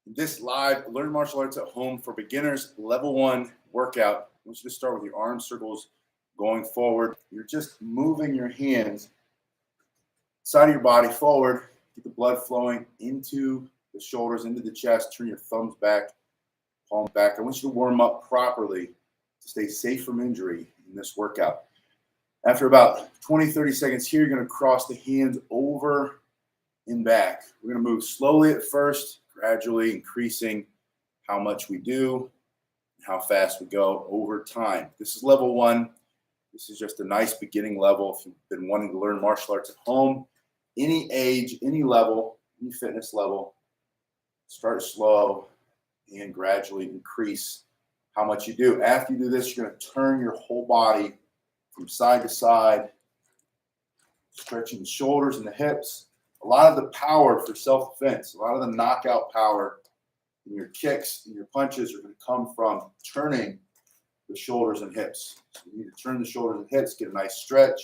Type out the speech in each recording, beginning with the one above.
This live Learn Martial Arts at Home for Beginners Level 1 workout. I want you to start with your arm circles going forward. You're just moving your hands side of your body forward. Get the blood flowing into the shoulders, into the chest. Turn your thumbs back, palms back. I want you to warm up properly to stay safe from injury in this workout. After about 20, 30 seconds here, you're going to cross the hands over and back. We're going to move slowly at first, gradually increasing how much we do, how fast we go over time. This is level 1. This is just a nice beginning level. If you've been wanting to learn martial arts at home, any age, any level, any fitness level, start slow and gradually increase how much you do. After you do this, you're going to turn your whole body from side to side, stretching the shoulders and the hips. A lot of the power for self-defense, a lot of the knockout power in your kicks and your punches are going to come from turning the shoulders and hips. So you need to turn the shoulders and hips, get a nice stretch.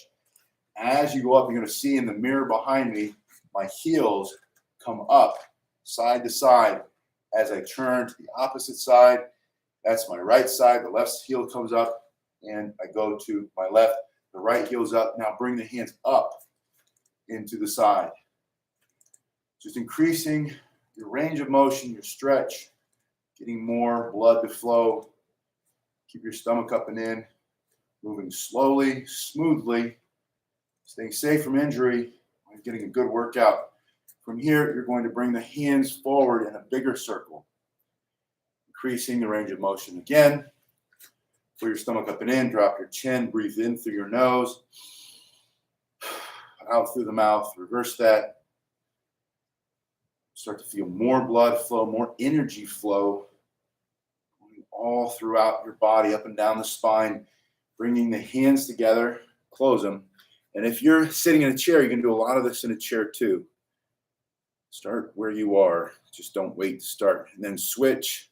As you go up, you're going to see in the mirror behind me, my heels come up side to side as I turn to the opposite side. That's my right side. The left heel comes up, and I go to my left. The right heel's up. Now bring the hands up into the side. Just increasing your range of motion, your stretch, getting more blood to flow. Keep your stomach up and in, moving slowly, smoothly, staying safe from injury, and getting a good workout. From here, you're going to bring the hands forward in a bigger circle, increasing the range of motion again. Pull your stomach up and in, drop your chin, breathe in through your nose, out through the mouth, reverse that. Start to feel more blood flow, more energy flow all throughout your body, up and down the spine, bringing the hands together, close them. And if you're sitting in a chair, you can do a lot of this in a chair too. Start where you are. Just don't wait to start. And then switch,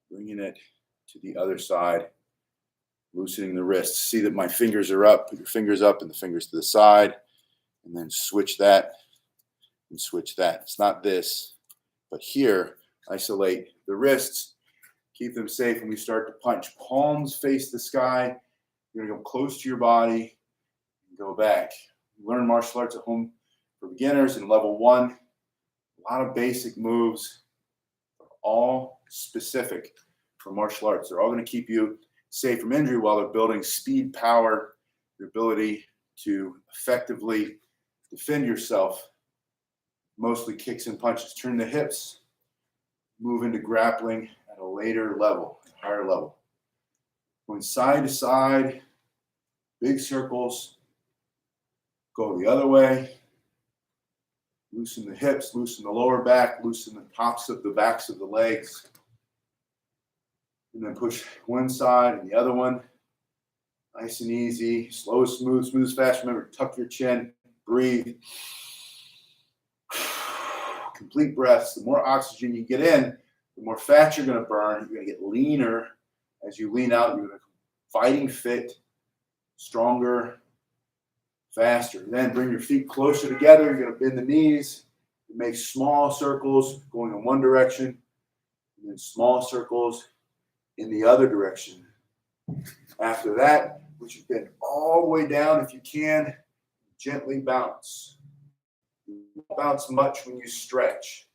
bringing it to the other side, loosening the wrists. See that my fingers are up. Put your fingers up and the fingers to the side. And then switch that and switch that. It's not this, but here, isolate the wrists. Keep them safe when we start to punch. Palms face the sky. You're going to go close to your body and go back. Learn martial arts at home for beginners in level 1. A lot of basic moves, all specific for martial arts. They're all going to keep you safe from injury while they're building speed, power, your ability to effectively defend yourself. Mostly kicks and punches. Turn the hips, move into grappling at a later level, higher level. Going side to side, big circles. Go the other way. Loosen the hips, loosen the lower back, loosen the tops of the backs of the legs. And then push one side and the other one. Nice and easy, slow, smooth, smooth, fast. Remember, tuck your chin, breathe. Complete breaths. The more oxygen you get in, the more fat you're going to burn. You're going to get leaner. As you lean out, you're going to fighting fit, stronger, faster. Then bring your feet closer together. You're going to bend the knees. Make small circles going in one direction, and then small circles in the other direction. After that, once you bend all the way down, if you can, gently bounce. You won't bounce much when you stretch.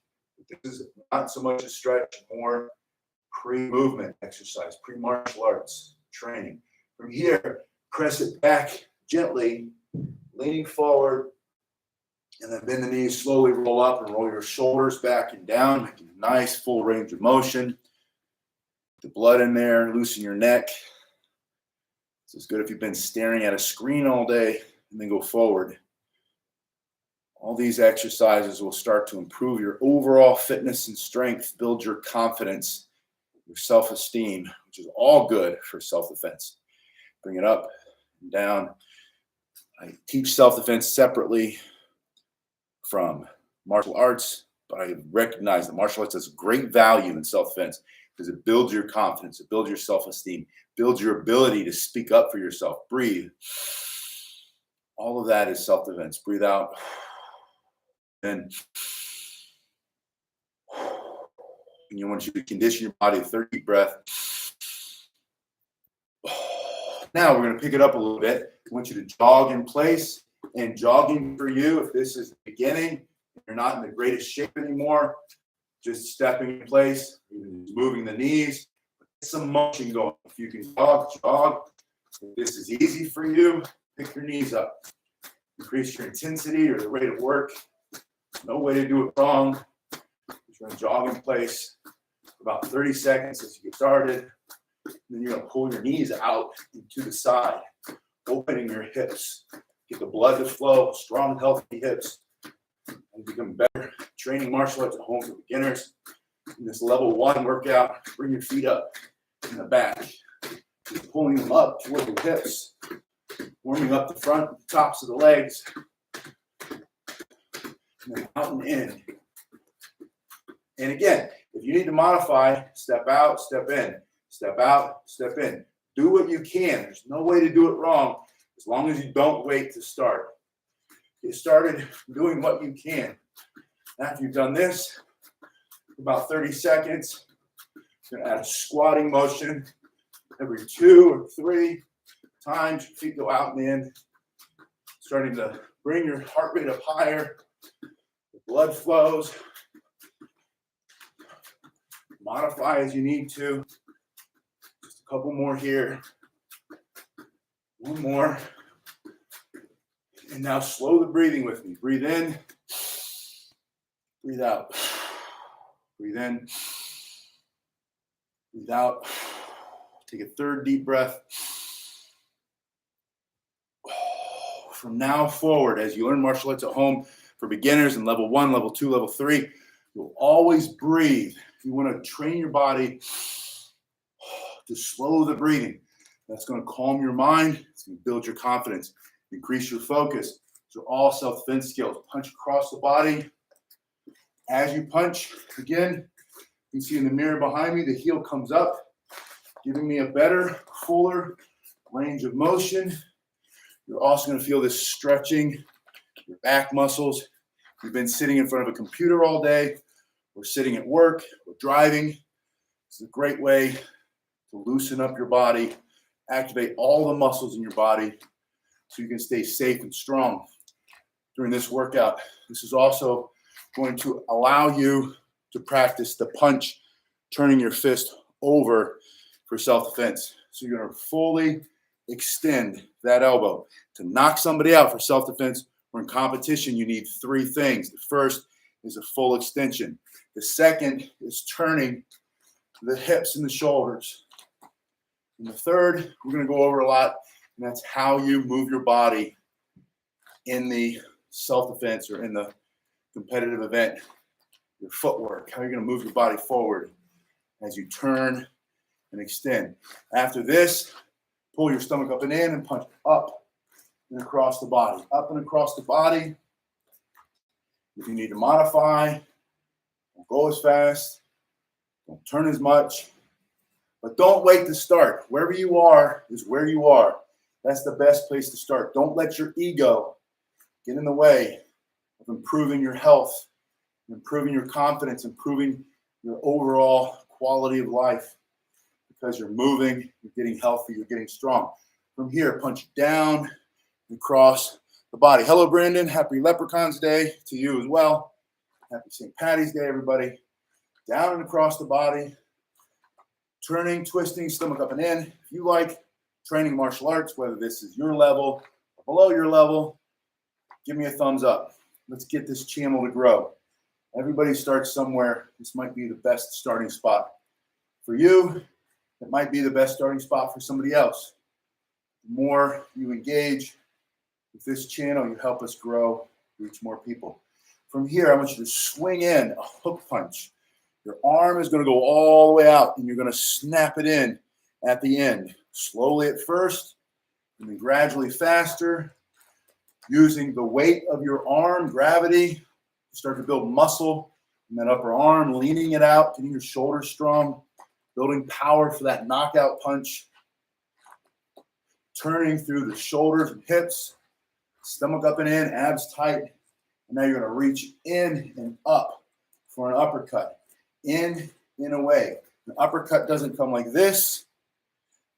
This is not so much a stretch, more pre-movement exercise, pre-martial arts training. From here, press it back gently, leaning forward, and then bend the knees, slowly roll up and roll your shoulders back and down, making a nice full range of motion. The blood in there, loosen your neck. This is good if you've been staring at a screen all day, and then go forward. All these exercises will start to improve your overall fitness and strength, build your confidence, your self-esteem, which is all good for self-defense. Bring it up and down. I teach self-defense separately from martial arts, but I recognize that martial arts has great value in self-defense because it builds your confidence, it builds your self-esteem, builds your ability to speak up for yourself. Breathe. All of that is self-defense. Breathe out. And And you want you to condition your body, 30 deep breath. Now we're going to pick it up a little bit. I want you to jog in place. And jogging for you, if this is the beginning, you're not in the greatest shape anymore, just stepping in place, moving the knees, get some motion going. If you can jog, jog. If this is easy for you, pick your knees up. Increase your intensity or the rate of work. No way to do it wrong. You're going to jog in place for about 30 seconds as you get started. Then you're going to pull your knees out and to the side, opening your hips. Get the blood to flow, strong, healthy hips, and become better. Training martial arts at home for beginners. In this level 1 workout, bring your feet up in the back. Just pulling them up toward your hips. Warming up the front, tops of the legs. And then out and in. And again, if you need to modify, step out, step in. Step out, step in. Do what you can. There's no way to do it wrong as long as you don't wait to start. Get started doing what you can. After you've done this, about 30 seconds, you're going to add a squatting motion every 2 or 3 times. Your feet go out and in. Starting to bring your heart rate up higher. The blood flows. Modify as you need to. Just a couple more here. One more. And now slow the breathing with me. Breathe in. Breathe out. Breathe in. Breathe out. Take a 3rd deep breath. From now forward, as you learn martial arts at home for beginners in level 1, level 2, level 3, you'll always breathe. You want to train your body to slow the breathing. That's going to calm your mind. It's going to build your confidence, increase your focus. These are all self-defense skills. Punch across the body. As you punch, again, you can see in the mirror behind me, the heel comes up, giving me a better, fuller range of motion. You're also going to feel this stretching, your back muscles. You've been sitting in front of a computer all day. We're sitting at work. We're driving. It's a great way to loosen up your body, activate all the muscles in your body so you can stay safe and strong during this workout. This is also going to allow you to practice the punch, turning your fist over for self-defense. So you're going to fully extend that elbow. To knock somebody out for self-defense or in competition, you need 3 things. The first is a full extension. The second is turning the hips and the shoulders. And the third, we're going to go over a lot, and that's how you move your body in the self-defense or in the competitive event. Your footwork, how you're going to move your body forward as you turn and extend. After this, pull your stomach up and in and punch up and across the body. Up and across the body. If you need to modify, don't go as fast, don't turn as much, but don't wait to start. Wherever you are is where you are. That's the best place to start. Don't let your ego get in the way of improving your health, improving your confidence, improving your overall quality of life, because you're moving, you're getting healthy, you're getting strong. From here, punch down and across the body. Hello, Brandon. Happy Leprechauns Day to you as well. Happy St. Patty's Day, everybody. Down and across the body. Turning, twisting, stomach up and in. If you like training martial arts, whether this is your level or below your level, give me a thumbs up. Let's get this channel to grow. Everybody starts somewhere. This might be the best starting spot for you. It might be the best starting spot for somebody else. The more you engage with this channel, you help us grow, reach more people. From here, I want you to swing in a hook punch. Your arm is going to go all the way out, and you're going to snap it in at the end. Slowly at first, and then gradually faster. Using the weight of your arm, gravity, start to build muscle in that upper arm, leaning it out, getting your shoulders strong, building power for that knockout punch. Turning through the shoulders and hips, stomach up and in, abs tight. And now you're going to reach in and up for an uppercut. In in a way. An uppercut doesn't come like this.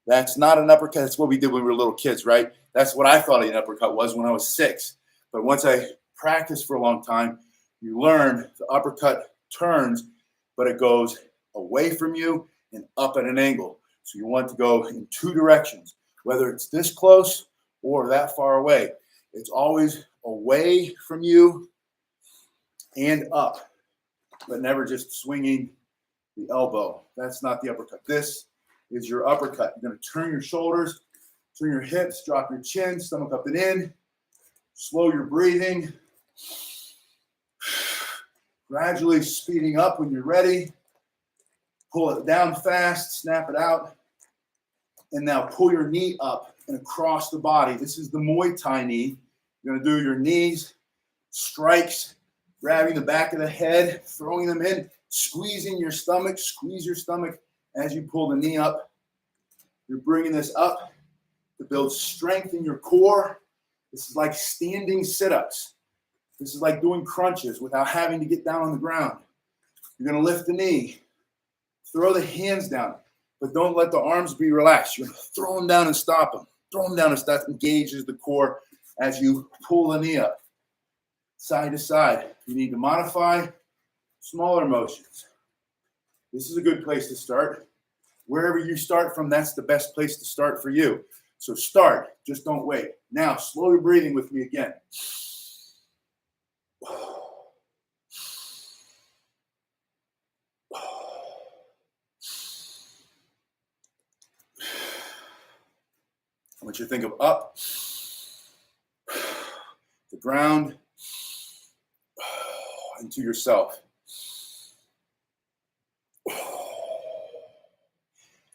That's not an uppercut. That's what we did when we were little kids, right? That's what I thought an uppercut was when I was 6. But once I practiced for a long time, you learn the uppercut turns, but it goes away from you and up at an angle. So you want to go in 2 directions, whether it's this close or that far away. It's always away from you and up, but never just swinging the elbow. That's not the uppercut. This is your uppercut. You're going to turn your shoulders, turn your hips, drop your chin, stomach up and in. Slow your breathing. Gradually speeding up when you're ready. Pull it down fast, snap it out. And now pull your knee up and across the body. This is the Muay Thai knee. You're going to do your knees, strikes, grabbing the back of the head, throwing them in, squeezing your stomach. Squeeze your stomach as you pull the knee up. You're bringing this up to build strength in your core. This is like standing sit-ups. This is like doing crunches without having to get down on the ground. You're going to lift the knee, throw the hands down, but don't let the arms be relaxed. You're going to throw them down and stop them. Throw them down and stop. Engages the core as you pull the knee up. Side to side. You need to modify smaller motions. This is a good place to start. Wherever you start from, that's the best place to start for you. So start, just don't wait. Now, slow your breathing with me again. I want you to think of up, the ground, into yourself.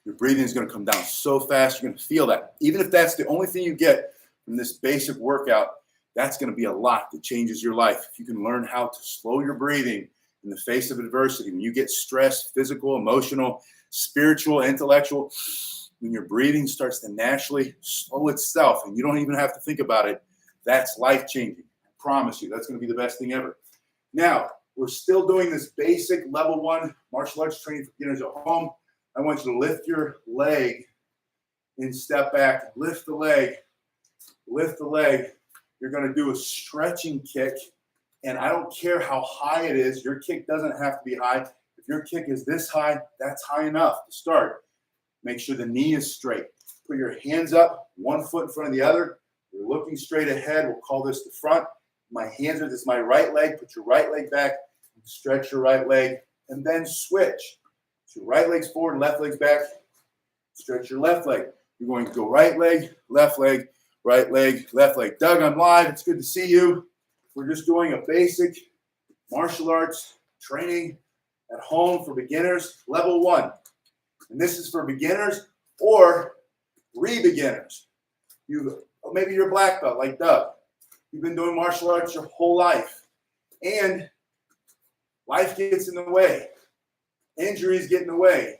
Your breathing is going to come down so fast, you're going to feel that. Even if that's the only thing you get from this basic workout, that's going to be a lot that changes your life. If you can learn how to slow your breathing in the face of adversity, when you get stressed, physical, emotional, spiritual, intellectual, when your breathing starts to naturally slow itself and you don't even have to think about it, that's life-changing. I promise you, that's going to be the best thing ever. Now, we're still doing this basic level 1 martial arts training for beginners at home. I want you to lift your leg and step back. Lift the leg. Lift the leg. You're going to do a stretching kick. And I don't care how high it is. Your kick doesn't have to be high. If your kick is this high, that's high enough to start. Make sure the knee is straight. Put your hands up, 1 foot in front of the other. You're looking straight ahead. We'll call this the front. My hands are, this is my right leg. Put your right leg back. Stretch your right leg. And then switch. So your right leg's forward, left leg's back. Stretch your left leg. You're going to go right leg, left leg, right leg, left leg. Doug, I'm live. It's good to see you. We're just doing a basic martial arts training at home for beginners, level 1. And this is for beginners or re-beginners. Maybe you're a black belt like Doug. You've been doing martial arts your whole life. And life gets in the way. Injuries get in the way.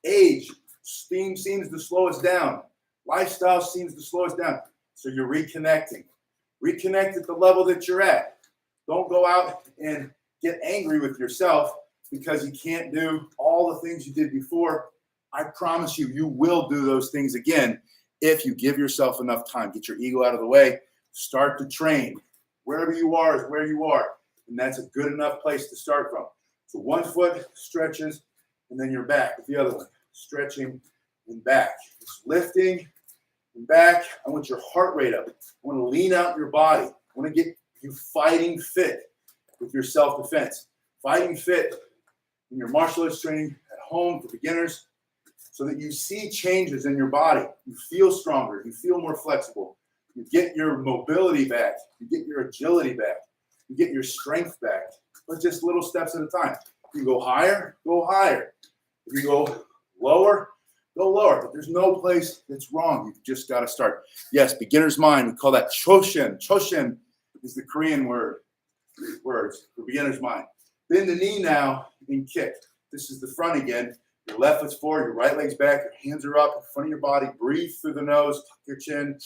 Age seems to slow us down. Lifestyle seems to slow us down. So you're reconnecting. Reconnect at the level that you're at. Don't go out and get angry with yourself because you can't do all the things you did before. I promise you, you will do those things again if you give yourself enough time. Get your ego out of the way. Start to train. Wherever you are is where you are. And that's a good enough place to start from. So 1 foot stretches, and then you're back with the other one. Stretching and back. Just lifting and back. I want your heart rate up. I want to lean out your body. I want to get you fighting fit with your self-defense. Fighting fit in your martial arts training at home for beginners so that you see changes in your body. You feel stronger. You feel more flexible. You get your mobility back. You get your agility back. You get your strength back. But just little steps at a time. If you go higher, go higher. If you go lower, go lower. But there's no place that's wrong. You've just got to start. Yes, beginner's mind. We call that choshin. Choshin is the Korean words for beginner's mind. Bend the knee now and kick. This is the front again. Your left foot's forward, your right leg's back, your hands are up in front of your body. Breathe through the nose, tuck your chin,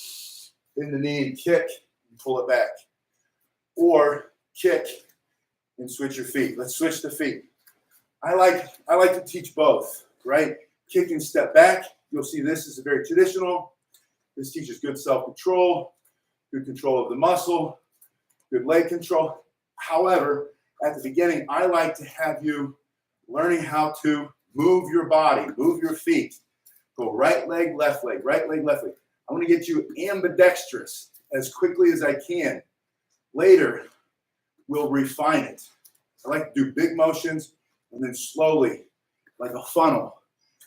bend the knee and kick, and pull it back. Or kick and switch your feet. Let's switch the feet. I like to teach both, right? Kick and step back. You'll see this is a very traditional. This teaches good self-control, good control of the muscle, good leg control. However, at the beginning, I like to have you learning how to move your body, move your feet. Go right leg, left leg, right leg, left leg. I want to get you ambidextrous as quickly as I can. Later, we'll refine it. I like to do big motions and then slowly, like a funnel,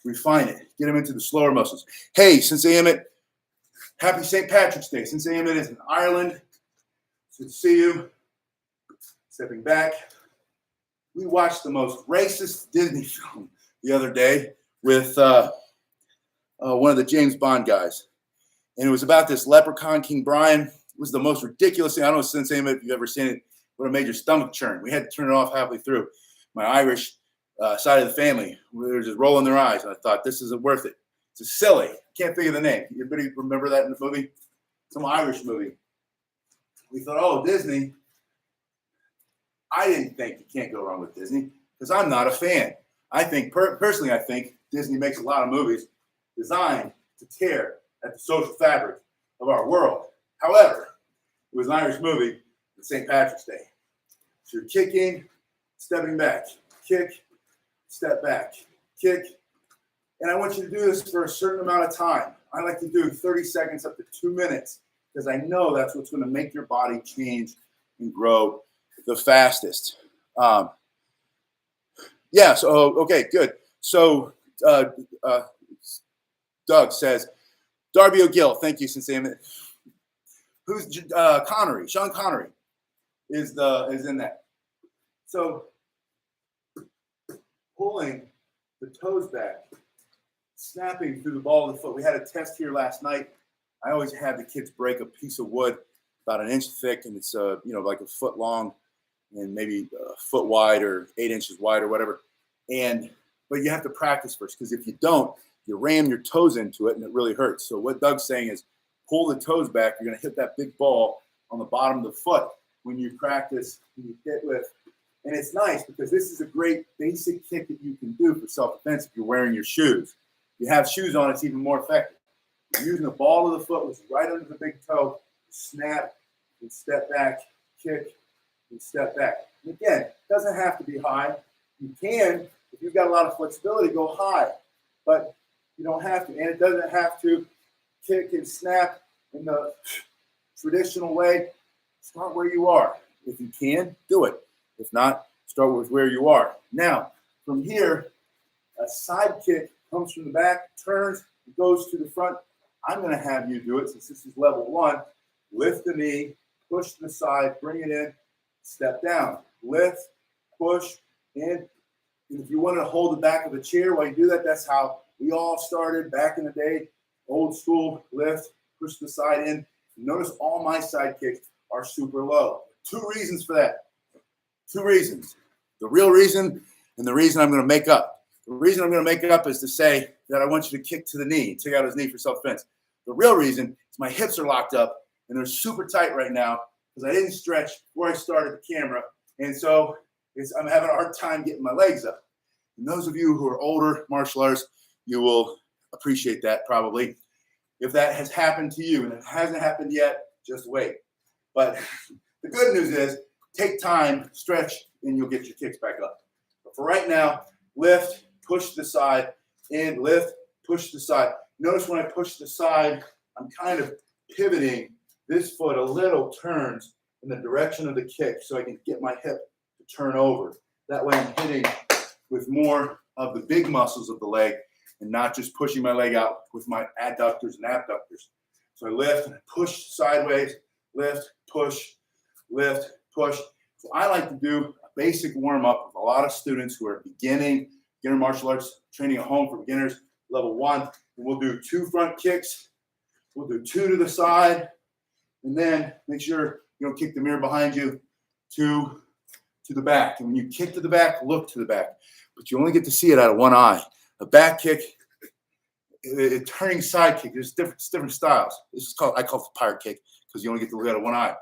refine it. Get them into the slower muscles. Hey, since Amit, happy St. Patrick's Day. Since Amit is in Ireland, it's good to see you. Stepping back. We watched the most racist Disney film the other day with one of the James Bond guys. And it was about this leprechaun, King Brian. It was the most ridiculous thing. I don't know, since if you've ever seen it, would have made your stomach churn. We had to turn it off halfway through. My Irish side of the family, we were just rolling their eyes. And I thought, this isn't worth it. It's silly. Can't think of the name. Anybody remember that in the movie? Some Irish movie. We thought, oh, Disney. I didn't think you can't go wrong with Disney because I'm not a fan. I think, personally, I think Disney makes a lot of movies designed to tear at the social fabric of our world. However, it was an Irish movie on St. Patrick's Day. So you're kicking, stepping back, kick, step back, kick. And I want you to do this for a certain amount of time. I like to do 30 seconds up to 2 minutes because I know that's what's going to make your body change and grow the fastest. Yeah, so, okay, good. So Doug says, Darby O'Gill, thank you, since who's Connery? Sean Connery is in that. So pulling the toes back, snapping through the ball of the foot. We had a test here last night. I always have the kids break a piece of wood about an inch thick, and it's like a foot long and maybe a foot wide or 8 inches wide or whatever. But you have to practice first, because if you don't, you ram your toes into it and it really hurts. So what Doug's saying is pull the toes back. You're going to hit that big ball on the bottom of the foot when you practice, when you hit with. And it's nice because this is a great basic kick that you can do for self-defense if you're wearing your shoes. If you have shoes on, it's even more effective. You're using the ball of the foot, which is right under the big toe, snap and step back, kick and step back. And again, it doesn't have to be high. You can, if you've got a lot of flexibility, go high, but you don't have to. And it doesn't have to kick and snap in the traditional way. Start where you are. If you can, do it. If not, start with where you are. Now, from here, a side kick comes from the back, turns, goes to the front. I'm going to have you do it since this is level 1. Lift the knee, push to the side, bring it in, step down. Lift, push, and if you want to hold the back of the chair while you do that, that's how we all started back in the day. Old school, lift, push the side in. Notice all my side kicks are super low. 2 reasons for that. 2 reasons. The real reason and the reason I'm going to make up. The reason I'm going to make it up is to say that I want you to kick to the knee, take out his knee for self-defense. The real reason is my hips are locked up and they're super tight right now because I didn't stretch before I started the camera. And so I'm having a hard time getting my legs up. And those of you who are older martial artists, you will appreciate that probably. If that has happened to you and it hasn't happened yet, just wait. But the good news is take time, stretch, and you'll get your kicks back up. But for right now, lift, push to the side, and lift, push to the side. Notice when I push to the side, I'm kind of pivoting this foot a little turns in the direction of the kick so I can get my hip to turn over. That way I'm hitting with more of the big muscles of the leg and not just pushing my leg out with my adductors and abductors. So I lift and I push sideways, lift, push, lift, push. So I like to do a basic warm-up with a lot of students who are beginner martial arts training at home for beginners, level 1. And we'll do 2 front kicks. We'll do 2 to the side. And then make sure you don't kick the mirror behind you to the back. And when you kick to the back, look to the back. But you only get to see it out of one eye. A back kick, a turning side kick, there's different styles. This is I call it the pirate kick because you only get to look out of one eye.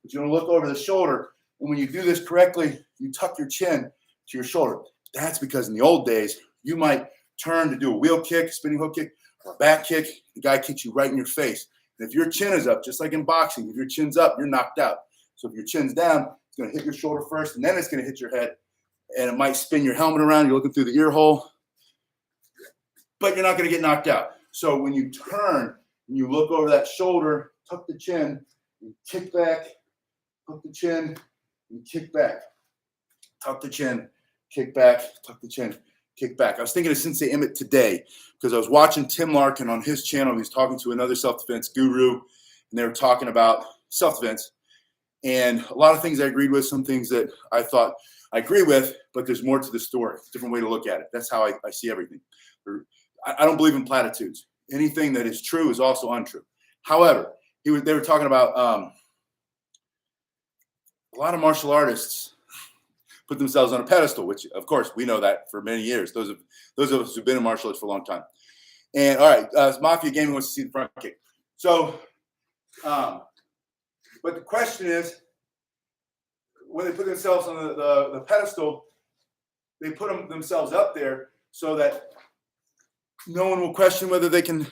But you want to look over the shoulder. And when you do this correctly, you tuck your chin to your shoulder. It's That's because in the old days, you might turn to do a wheel kick, spinning hook kick, or a back kick. The guy kicks you right in your face. And if your chin is up, just like in boxing, if your chin's up, you're knocked out. So if your chin's down, it's going to hit your shoulder first, and then it's going to hit your head. And it might spin your helmet around. You're looking through the ear hole, but you're not going to get knocked out. So when you turn and you look over that shoulder, tuck the chin, and kick back, tuck the chin, and kick back. Tuck the chin, kick back, tuck the chin, kick back. I was thinking of Sensei Emmett today because I was watching Tim Larkin on his channel. He was talking to another self-defense guru, and they were talking about self-defense. And a lot of things I agreed with, some things that I thought I agree with, but there's more to the story. Different way to look at it. That's how I see everything. I don't believe in platitudes. Anything that is true is also untrue. However, they were talking about a lot of martial artists put themselves on a pedestal, which, of course, we know that for many years. Those of us who've been in martial arts for a long time. And, all right, Mafia Gaming wants to see the front kick. So, but the question is, when they put themselves on the pedestal, they put themselves up there so that no one will question whether they can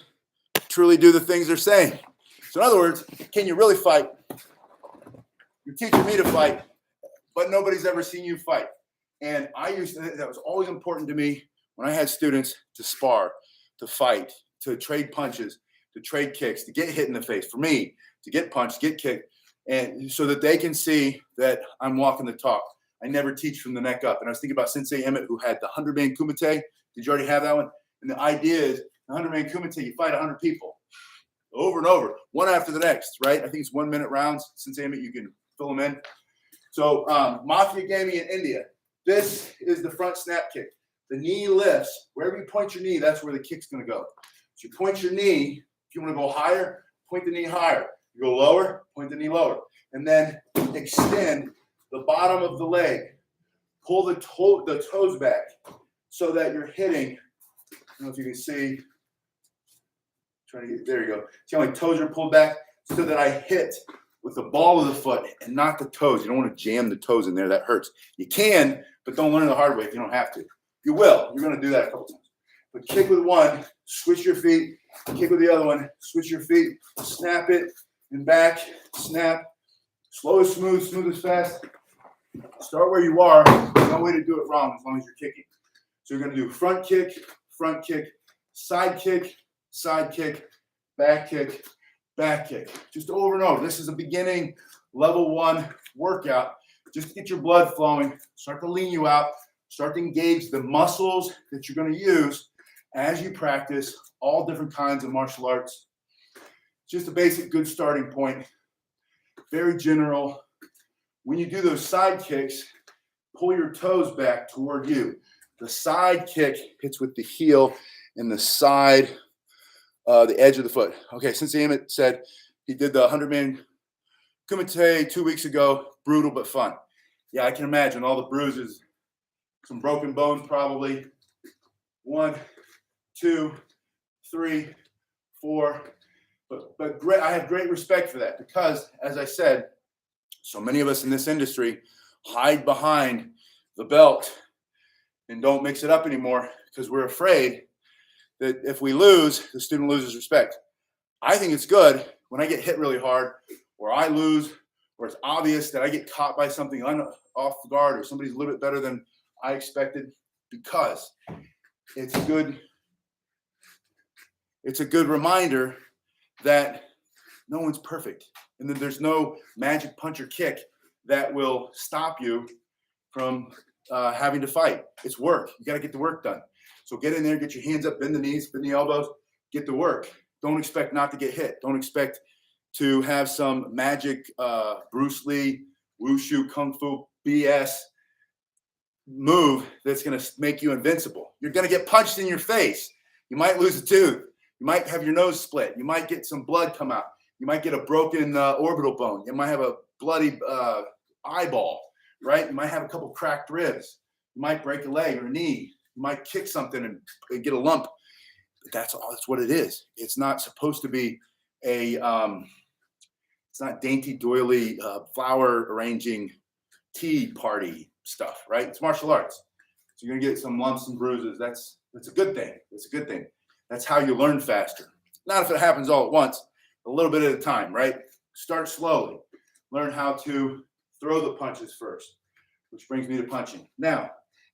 truly do the things they're saying. So in other words, can you really fight? You're teaching me to fight, but nobody's ever seen you fight. And that was always important to me when I had students to spar, to fight, to trade punches, to trade kicks, to get hit in the face. For me, to get punched, get kicked, and so that they can see that I'm walking the talk. I never teach from the neck up. And I was thinking about Sensei Emmett, who had the 100-man kumite. Did you already have that one? And the idea is, the 100-man kumite, you fight 100 people over and over, one after the next, right? I think it's 1 minute rounds. Sensei Emmett, you can fill them in. So Mafia Gaming in India, this is the front snap kick. The knee lifts. Wherever you point your knee, that's where the kick's going to go. So you point your knee. If you want to go higher, point the knee higher. You go lower, point the knee lower. And then extend the bottom of the leg. Pull the toes back so that you're hitting. I don't know if you can see. There you go. See how my toes are pulled back so that I hit with the ball of the foot and not the toes. You don't want to jam the toes in there. That hurts. You can, but don't learn the hard way if you don't have to. You will. You're going to do that a couple times. But kick with one, switch your feet. Kick with the other one, switch your feet, snap it, and back, snap. Slow as smooth, smooth as fast. Start where you are. There's no way to do it wrong as long as you're kicking. So you're going to do front kick, side kick, back kick, back kick. Just over and over. This is a beginning level 1 workout. Just to get your blood flowing, start to lean you out, start to engage the muscles that you're going to use as you practice all different kinds of martial arts. Just a basic good starting point. Very general. When you do those side kicks, pull your toes back toward you. The side kick hits with the heel and the side, the edge of the foot. Okay, Sensei Emmett said he did the 100-man kumite 2 weeks ago. Brutal but fun. Yeah, I can imagine all the bruises, some broken bones probably. 1, 2, 3, 4. But great, I have great respect for that because, as I said, so many of us in this industry hide behind the belt and don't mix it up anymore because we're afraid that if we lose, the student loses respect. I think it's good when I get hit really hard or I lose or it's obvious that I get caught by something off guard or somebody's a little bit better than I expected because it's a good reminder that no one's perfect and that there's no magic punch or kick that will stop you from having to fight. It's work. You got to get the work done. So get in there, get your hands up, bend the knees, bend the elbows, get the work. Don't expect not to get hit. Don't expect to have some magic Bruce Lee, wushu, kung fu, BS move that's going to make you invincible. You're going to get punched in your face. You might lose a tooth. You might have your nose split. You might get some blood come out. You might get a broken orbital bone. You might have a bloody eyeball, right? You might have a couple cracked ribs. You might break a leg or a knee. You might kick something and get a lump. But that's all. That's what it is. It's not supposed to be it's not dainty doily flower arranging tea party stuff, right? It's martial arts. So you're gonna get some lumps and bruises. That's a good thing. That's a good thing. That's how you learn faster. Not if it happens all at once, a little bit at a time, right? Start slowly. Learn how to throw the punches first, which brings me to punching. Now,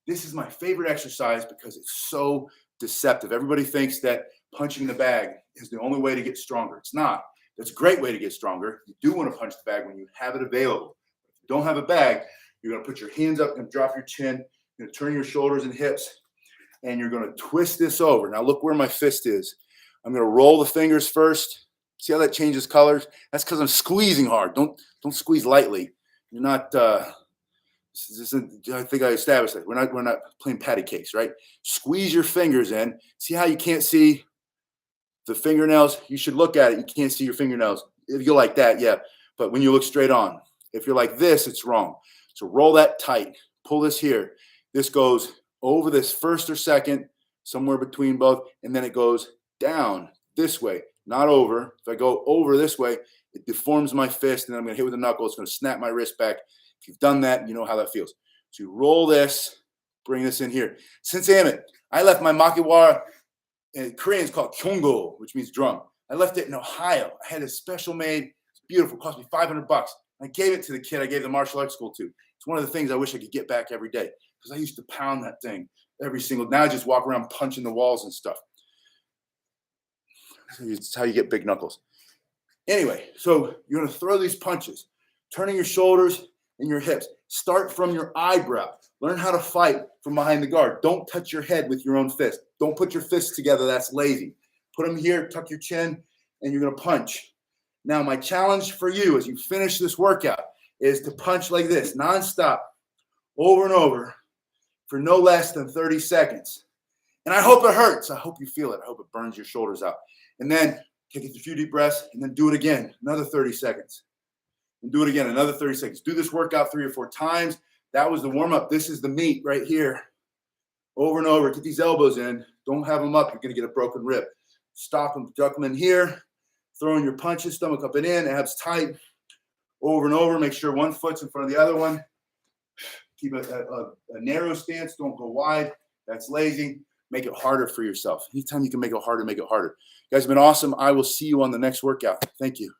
this is my favorite exercise because it's so deceptive. Everybody thinks that punching the bag is the only way to get stronger. It's not. That's a great way to get stronger. You do want to punch the bag when you have it available. If you don't have a bag, you're going to put your hands up and drop your chin. You're going to turn your shoulders and hips, and you're going to twist this over. Now look where my fist is. I'm going to roll the fingers first. See how that changes colors? That's because I'm squeezing hard. Don't squeeze lightly. You're not. This isn't, I think I established that. We're not playing patty cakes, right? Squeeze your fingers in. See how you can't see the fingernails? You should look at it. You can't see your fingernails. If you're like that, yeah. But when you look straight on, if you're like this, it's wrong. So roll that tight. Pull this here. This goes over this first or second, somewhere between both, and then it goes down this way, not over. If I go over this way, it deforms my fist, and then I'm going to hit with the knuckle. It's going to snap my wrist back. If you've done that, you know how that feels. So you roll this, bring this in here. Since I left my makiwara, in Korean it's called kyongo, which means drum. I left it in Ohio. I had a special made. It's beautiful. It cost me $500. I gave it to the kid I gave the martial arts school to. It's one of the things I wish I could get back every day because I used to pound that thing every single. Now I just walk around punching the walls and stuff. It's how you get big knuckles. Anyway, so you're going to throw these punches, turning your shoulders and your hips. Start from your eyebrow. Learn how to fight from behind the guard. Don't touch your head with your own fist. Don't put your fists together. That's lazy. Put them here, tuck your chin, and you're going to punch. Now, my challenge for you as you finish this workout is to punch like this, nonstop, over and over, for no less than 30 seconds. And I hope it hurts. I hope you feel it. I hope it burns your shoulders out. And then take a few deep breaths and then do it again, another 30 seconds. And do it again, another 30 seconds. Do this workout 3 or 4 times. That was the warm-up. This is the meat right here. Over and over. Get these elbows in. Don't have them up. You're going to get a broken rib. Stop them. Duck them in here. Throwing your punches, stomach up and in, abs tight. Over and over. Make sure one foot's in front of the other one. Keep a narrow stance. Don't go wide. That's lazy. Make it harder for yourself. Anytime you can make it harder, make it harder. You guys have been awesome. I will see you on the next workout. Thank you.